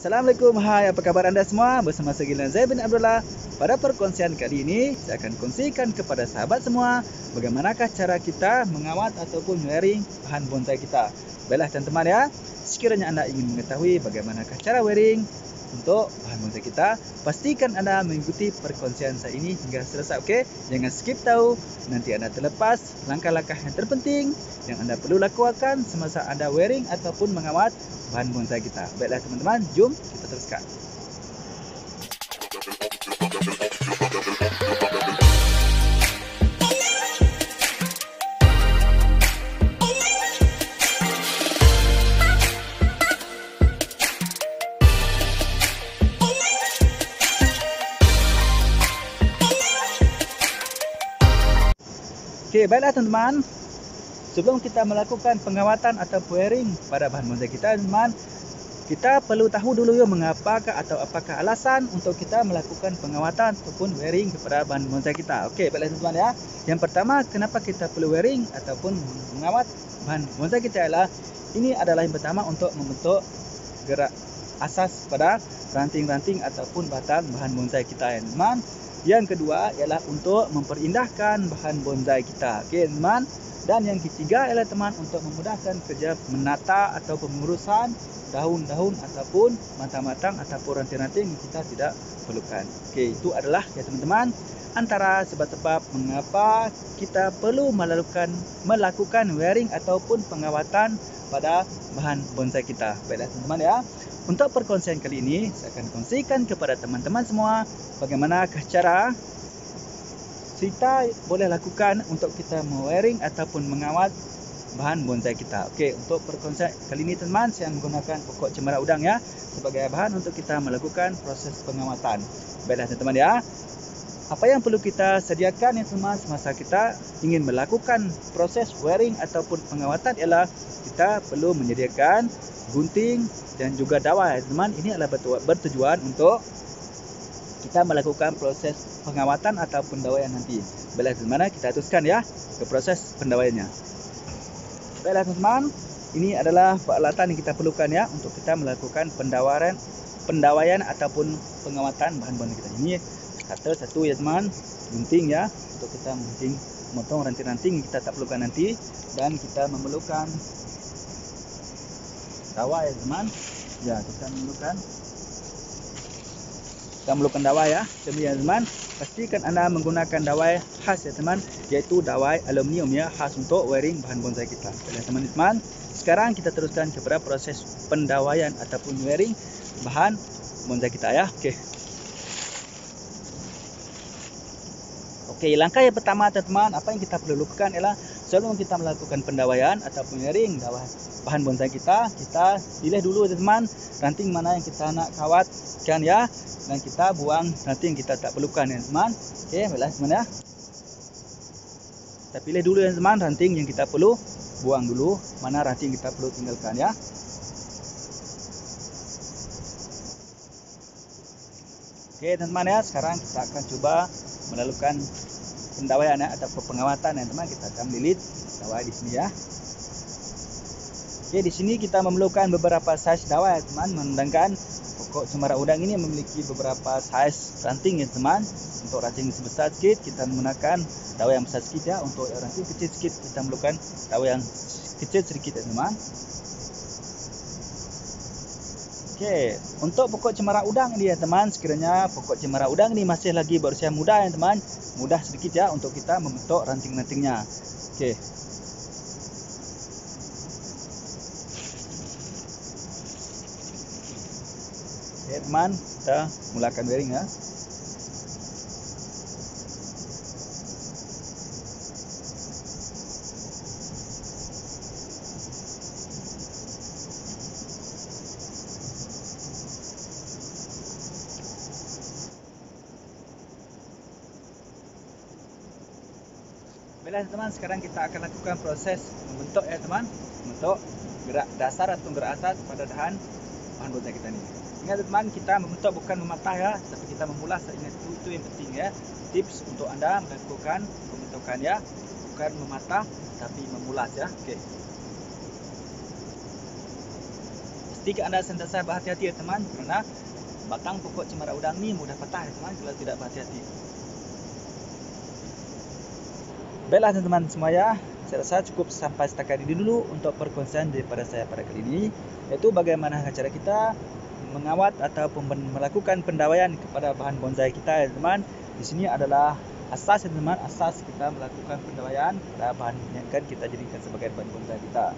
Assalamualaikum, hai, apa kabar anda semua? Bersama saya Gilan Zaid bin Abdullah. Pada perkongsian kali ini, saya akan kongsikan kepada sahabat semua bagaimanakah cara kita mengawat ataupun wearing bahan bonsai kita. Baiklah teman-teman ya, sekiranya anda ingin mengetahui bagaimanakah cara wearing untuk bahan bonsai kita, pastikan anda mengikuti perkongsian saya ini hingga selesai, okey? Jangan skip tahu, nanti anda terlepas langkah-langkah yang terpenting yang anda perlu lakukan semasa anda wearing ataupun mengawat bahan bonsai kita. Baiklah teman-teman, jom kita teruskan. Okey, baiklah teman-teman. Sebelum kita melakukan pengawatan atau wearing pada bahan bonsai kita, teman, kita perlu tahu dulu ya mengapakah atau apakah alasan untuk kita melakukan pengawatan ataupun wearing kepada bahan bonsai kita. Okey, baiklah teman-teman ya. Yang pertama, kenapa kita perlu wearing ataupun mengawat bahan bonsai kita adalah ini adalah yang pertama untuk membentuk gerak asas pada ranting-ranting ataupun batang bahan bonsai kita ya, teman. Yang kedua ialah untuk memperindahkan bahan bonsai kita. Okey, teman. Dan yang ketiga ialah teman untuk memudahkan kerja menata atau pengurusan daun-daun ataupun batang-batang ataupun ranting-ranting yang kita tidak perlukan. Okey, itu adalah ya teman-teman antara sebab-sebab mengapa kita perlu melakukan wearing ataupun pengawatan pada bahan bonsai kita. Baiklah teman-teman ya. Untuk perkongsian kali ini saya akan kongsikan kepada teman-teman semua bagaimanakah cara kita boleh lakukan untuk kita wearing ataupun mengawat bahan bonsai kita. Okey, untuk perkongsian kali ini teman, saya menggunakan pokok cemara udang ya sebagai bahan untuk kita melakukan proses pengawatan. Baiklah teman-teman ya. Apa yang perlu kita sediakan ya teman semasa kita ingin melakukan proses wearing ataupun pengawatan ialah kita perlu menyediakan gunting dan juga dawai. Teman, ini adalah bertujuan untuk kita melakukan proses pengawatan atau pendawaian nanti. Baiklah teman-teman, kita teruskan ya ke proses pendawaiannya. Baiklah teman-teman, ini adalah peralatan yang kita perlukan ya untuk kita melakukan pendawaian ataupun pengawatan bahan bonsai kita. Ini cutter satu ya teman, gunting ya untuk kita menggunting memotong ranting-ranting yang kita tak perlukan nanti, dan kita memerlukan dawai ya teman. Ya, kita memerlukan dawai ya. Teman-teman, pastikan anda menggunakan dawai khas ya teman, iaitu dawai aluminium ya, khas untuk wearing bahan bonsai kita. Baiklah teman-teman, sekarang kita teruskan kepada proses pendawaian ataupun wearing bahan bonsai kita ya. Okey, langkah yang pertama teman-teman, apa yang kita perlu lakukan ialah sebelum kita melakukan pendawaian ataupun wearing bahan bonsai kita pilih dulu teman ranting mana yang kita nak kawatkan ya, dan kita buang ranting yang kita tak perlukan ya teman. Okey, baiklah teman ya. Kita pilih dulu ya teman ranting yang kita perlu, buang dulu mana ranting kita perlu tinggalkan ya. Okey teman-teman ya, sekarang kita akan coba melakukan pendawaian ya, atau pengawatan ya teman. Kita akan lilit dawai di sini ya. Okey, di sini kita memerlukan beberapa saiz dawai ya teman, menggunakan pokok cemara udang ini memiliki beberapa saiz ranting ya teman. Untuk ranting sebesar sikit kita menggunakan dawai yang besar sikit ya, untuk ranting kecil sikit kita memerlukan dawai yang kecil sedikit ya teman. Okey, untuk pokok cemara udang ini ya teman, sekiranya pokok cemara udang ini masih lagi berusia muda ya teman, mudah sedikit ya untuk kita membentuk ranting-rantingnya. Okey. Okey teman, kita mulakan wearing ya. Baiklah teman, sekarang kita akan lakukan proses membentuk ya teman, membentuk gerak dasar atau gerak asas pada bahan bonsai kita ni. Ingat teman, kita membentuk bukan mematah ya, tapi kita memulas. Ingat itu yang penting ya. Tips untuk anda melakukan pembentukan ya, bukan mematah tapi memulas ya. Okey. pastikan Anda sentiasa berhati-hati ya teman, karena batang pokok cemara udang ni mudah patah ya teman kalau tidak berhati-hati. Baiklah teman-teman semuanya, saya rasa cukup sampai setakat ini dulu untuk perkongsian daripada saya pada kali ini, yaitu bagaimana cara kita mengawat ataupun melakukan pendawaian kepada bahan bonsai kita ya teman. Di sini adalah asas ya teman, asas kita melakukan pendawaian pada bahan yang akan kita jadikan sebagai bahan bonsai kita.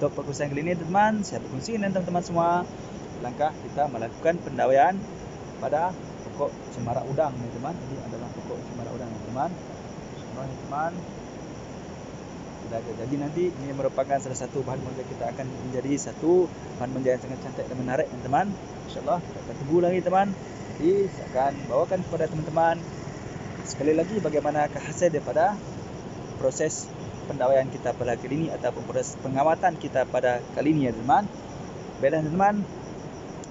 Untuk perkongsian kali ini teman, saya berkongsi dengan teman-teman semua langkah kita melakukan pendawaian pada pokok cemara udang ya teman. Ini adalah pokok cemara udang ya teman. Teman-teman, jadi nanti ini merupakan salah satu bahan bonsai kita akan menjadi satu bahan bonsai yang sangat cantik dan menarik teman. InsyaAllah kita akan tunggu lagi teman. Jadi saya akan bawakan kepada teman-teman sekali lagi bagaimana hasil daripada proses pendawaian kita pada kali ini ataupun proses pengawatan kita pada kali ini ya teman. Baiklah teman,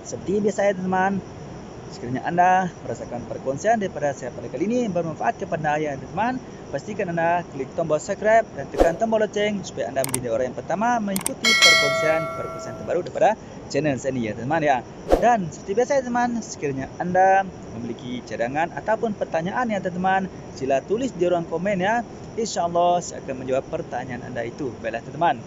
seperti biasa ya teman, sekiranya Anda merasakan perkongsian daripada saya pada kali ini bermanfaat kepada Anda ya teman, pastikan Anda klik tombol subscribe dan tekan tombol loceng supaya Anda menjadi orang yang pertama mengikuti perkongsian terbaru daripada channel saya ini ya teman ya. Dan seperti biasa ya teman, sekiranya Anda memiliki cadangan ataupun pertanyaan ya teman, sila tulis di ruang komen ya. InsyaAllah saya akan menjawab pertanyaan Anda itu. Baiklah teman,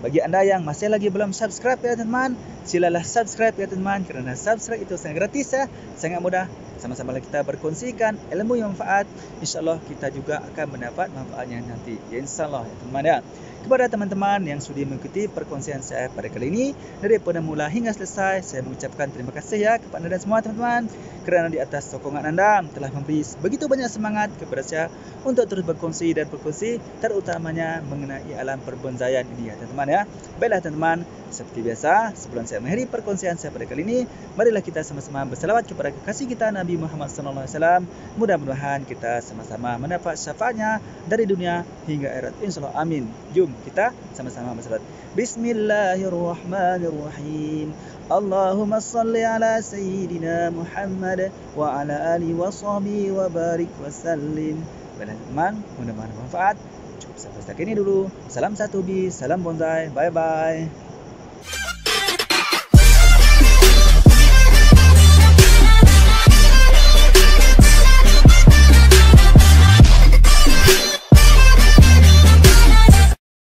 bagi Anda yang masih lagi belum subscribe ya teman, silalah subscribe ya teman, kerana subscribe itu sangat gratis ya, sangat mudah. Sama-sama kita berkongsikan ilmu yang manfaat, insyaAllah kita juga akan mendapat manfaatnya nanti ya, insyaAllah ya teman ya. Kepada teman-teman yang sudi mengikuti perkongsian saya pada kali ini dari mula hingga selesai, saya mengucapkan terima kasih ya kepada anda semua teman-teman, kerana di atas sokongan anda telah memberi begitu banyak semangat kepada saya untuk terus berkongsi dan berkongsi, terutamanya mengenai alam perbonsaian ini ya teman-teman ya. Baiklah teman-teman, seperti biasa sebelum saya mengakhiri perkongsian saya pada kali ini, marilah kita sama-sama berselawat kepada kekasih kita Nabi Muhammad SAW. Mudah-mudahan kita sama-sama mendapat syafaatnya dari dunia hingga akhirat, insyaallah, amin. Jom kita sama-sama berselawat. Bismillahirrahmanirrahim. Allahumma salli ala Sayyidina Muhammad wa ala alihi wa sahbihi wa barik wa sallim. Baiklah teman, mudah-mudahan bermanfaat. Cukup sampai setakat ini dulu. Salam satu bis, salam bonsai. Bye-bye.